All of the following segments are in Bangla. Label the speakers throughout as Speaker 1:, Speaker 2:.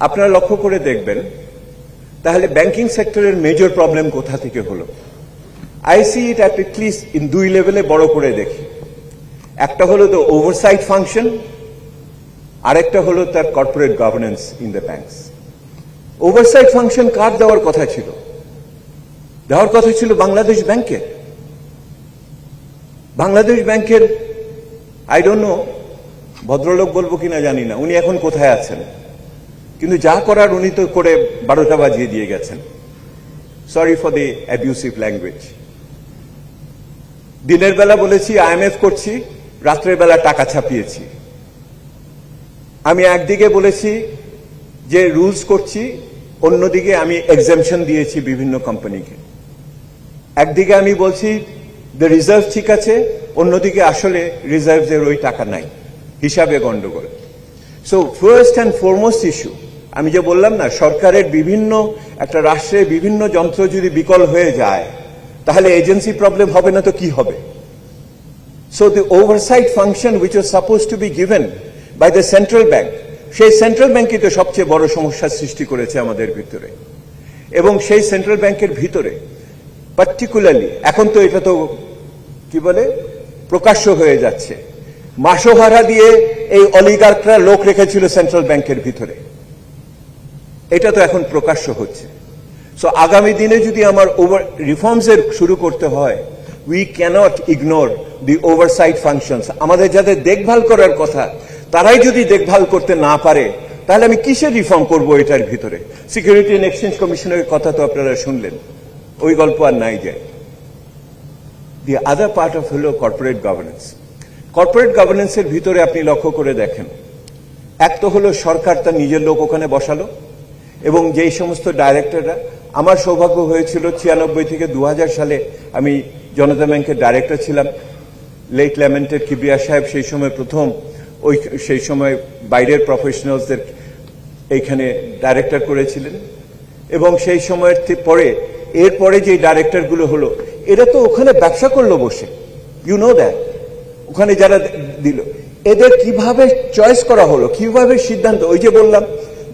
Speaker 1: আপনারা লক্ষ্য করে দেখবেন তাহলে ব্যাংকিং সেক্টরের মেজর প্রবলেম কোথা থেকে হলো। I see it at least in দুই লেভেলে বড় করে দেখি। একটা হলো দ্য ওভারসাইট ফাংশন, আরেকটা হলো তার corporate governance in the banks. Oversight function কার দেওয়ার কথা ছিল? দেওয়ার কথা ছিল বাংলাদেশ ব্যাংকের। বাংলাদেশ ব্যাংকের আই ডোন্ট নো, ভদ্রলোক বলবো কিনা জানি না, উনি এখন কোথায় আছেন, কিন্তু যা করার উনি তো করে 12টা বাজিয়ে দিয়ে গেছেন। Sorry for the abusive language. দিনের বেলা বলেছি আইএমএফ করছি, রাত্রের বেলা টাকা ছাপিয়েছি। আমি একদিকে বলেছি যে রুলস করছি, অন্যদিকে আমি এক্সাম্পশন দিয়েছি বিভিন্ন কোম্পানিকে। একদিকে আমি বলছি দ্য রিজার্ভ ঠিক আছে, অন্যদিকে আসলে রিজার্ভের ওই টাকা নাই, হিসাবে গন্ডগোল। So first and foremost issue, আমি যে বললাম না, সরকারের বিভিন্ন একটা রাষ্ট্রের বিভিন্ন যন্ত্র যদি বিকল হয়ে যায় তাহলে এজেন্সি প্রবলেম হবে না তো কি হবে? So the oversight function which was suppose to be given by the central bank, সেই সেন্ট্রাল ব্যাংকই তো সবচেয়ে বড় সমস্যার সৃষ্টি করেছে আমাদের ভিতরে। এবং সেই সেন্ট্রাল ব্যাংকের ভিতরে পার্টিকুলারলি এখন তো এটা তো কি বলে প্রকাশ্য হয়ে যাচ্ছে, মাসোহারা দিয়ে এই অলিগার্করা লোক রেখেছিল সেন্ট্রাল ব্যাংকের ভিতরে, এটা তো এখন প্রকাশ্য হচ্ছে। সো আগামী দিনে যদি আমার রিফর্মস এর শুরু করতে হয়, we can't ignore the oversight functions. আমাদের যাদের দেখভাল করার কথা তারাই যদি দেখভাল করতে না পারে তাহলে আমি কিসের রিফর্ম করব এটার ভিতরে? সিকিউরিটি অ্যান্ড এক্সচেঞ্জ কমিশনের কথা তো আপনারা শুনলেন, ওই গল্প আর নাই যায়। দি আদার পার্ট অফ হলো কর্পোরেট গভর্নেন্স। কর্পোরেট গভর্নেন্সের ভিতরে আপনি লক্ষ্য করে দেখেন, এক তো হলো সরকার তার নিজের লোক ওখানে বসালো, এবং যেই সমস্ত ডাইরেক্টররা, আমার সৌভাগ্য হয়েছিল 96 থেকে 2000 সালে আমি জনতা ব্যাংকের ডাইরেক্টর ছিলাম। লেট ল্যামেন্টেড কিবরিয়া সাহেব সেই সময় প্রথম সেই সময় বাইরের প্রফেশনালসদের এইখানে ডাইরেক্টর করেছিলেন, এবং সেই সময়ের পরে এরপরে যে ডাইরেক্টরগুলো হলো এরা তো ওখানে ব্যবসা করলো বসে, ইউ নো দ্যাট। ওখানে যারা দিল এদের কিভাবে চয়েস করা হলো, কিভাবে সিদ্ধান্ত, ওই যে বললাম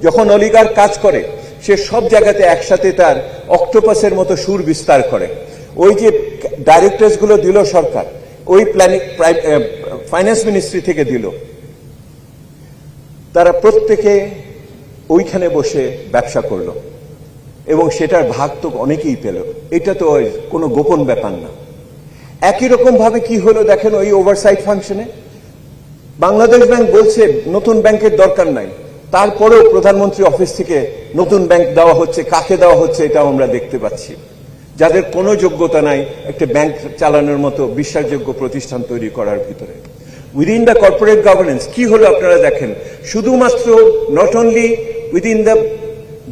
Speaker 1: যখন অলিগার কাজ করে সে সব জায়গাতে একসাথে তার অক্টোপাসের মতো সুর বিস্তার করে। ওই যে ডাইরেক্টরস গুলো দিল সরকার, ওই প্ল্যানিং ফাইন্যান্স মিনিস্ট্রি থেকে দিল, তারা প্রত্যেকে ওইখানে বসে ব্যবসা করলো এবং সেটার ভাগ তো অনেকেই পেল। এটা তো কোনো গোপন ব্যাপার না। একই রকম ভাবে কি হলো দেখেন, ওই ওভারসাইট ফাংশনে বাংলাদেশ ব্যাংক বলছে নতুন ব্যাংকের দরকার নাই, তারপরেও প্রধানমন্ত্রী অফিস থেকে নতুন ব্যাংক দেওয়া হচ্ছে। কাকে দেওয়া হচ্ছে এটাও আমরা দেখতে পাচ্ছি, যাদের কোনো যোগ্যতা নাই একটা ব্যাংক চালানোর মতো বিশ্বাসযোগ্য প্রতিষ্ঠান তৈরি করার ভিতরে। উইদিন দ্য কর্পোরেট গভর্নেন্স কি হলো আপনারা দেখেন, শুধুমাত্র not only within the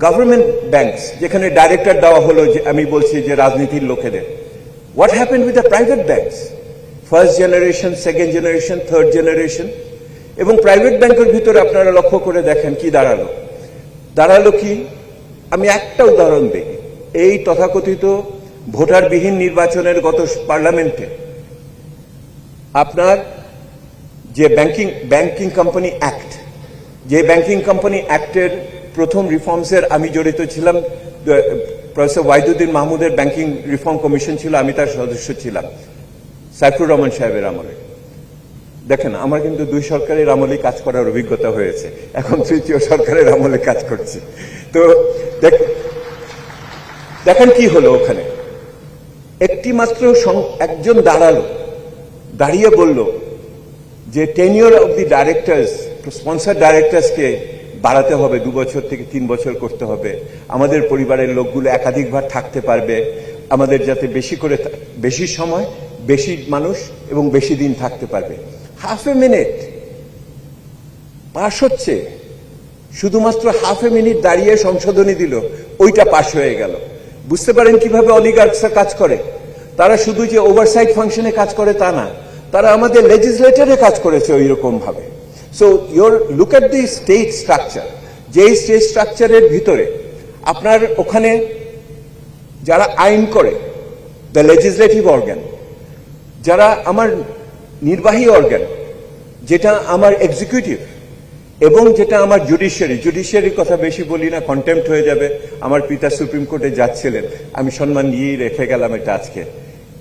Speaker 1: government banks যেখানে ডাইরেক্টর দেওয়া হলো, যে আমি বলছি যে রাজনীতির লোকেদের, what happened with the private banks, first generation, second generation, third generation. এবং প্রাইভেট ব্যাংকের ভিতরে আপনারা লক্ষ্য করে দেখেন কি দাঁড়ালো কি, আমি একটা উদাহরণ দিই। এই তথাকথিত ভোটারবিহীন নির্বাচনের গত পার্লামেন্টে আপনার যে ব্যাংকিং কোম্পানি অ্যাক্ট, যে ব্যাংকিং কোম্পানি অ্যাক্টের প্রথম রিফর্মসের আমি জড়িত ছিলাম। প্রফেসর ওয়াহিদুদ্দিন মাহমুদের ব্যাংকিং রিফর্ম কমিশন ছিল, আমি তার সদস্য ছিলাম সাইফুর রহমান সাহেবের আমলে। দেখেন আমার কিন্তু দুই সরকারের আমলে কাজ করার অভিজ্ঞতা হয়েছে, এখন তৃতীয় সরকারের আমলে কাজ করছি। তো দেখেন কি হলো, ওখানে একটি মাত্র একজন দাঁড়িয়ে বলল যে tenure of the directors, sponsor ডাইরেক্টরসকে বাড়াতে হবে, 2 বছর থেকে 3 বছর করতে হবে। আমাদের পরিবারের লোকগুলো একাধিকবার থাকতে পারবে, আমাদের যাতে বেশি সময়, বেশি মানুষ এবং বেশি দিন থাকতে পারবে। হাফ এ মিনিট পাশ হচ্ছে, শুধুমাত্র হাফ এ মিনিট দাঁড়িয়ে সংশোধনী দিল, ওইটা পাশ হয়ে গেল। বুঝতে পারেন কিভাবে অলিগার্কসরা কাজ করে? তারা শুধু যে ওভারসাইট ফাংশনে কাজ করে তা না, তারা আমাদের লেজিসলেটরে কাজ করেছে ওই রকম ভাবে। So your look at the state structure, যেই স্টেট স্ট্রাকচারের ভিতরে আপনার ওখানে যারা আইন করে, দ্য লেজিসলেটিভ অর্গান, যারা আমার নির্বাহী অর্গান, যেটা আমার এক্সিকিউটিভ, এবং যেটা আমার জুডিশিয়ারির কথা বেশি বলি না, কন্টেম্প্ট হয়ে যাবে। আমার পিতা সুপ্রিম কোর্টে যাচ্ছিলেন, আমি সম্মান দিয়েই রেখে গেলাম এটা আজকে।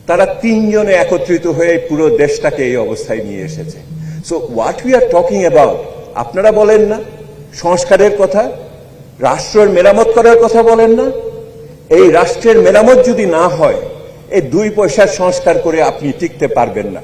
Speaker 1: তারা তিনজনে একত্রিত হয়ে পুরো দেশটাকে এই অবস্থায় নিয়ে এসেছে। So what we are talking about, আপনারা বলেন না সংস্কারের কথা, রাষ্ট্রের মেরামত করার কথা বলেন না। এই রাষ্ট্রের মেরামত যদি না হয়, এই 2 পয়সার সংস্কার করে আপনি টিকতে পারবেন না।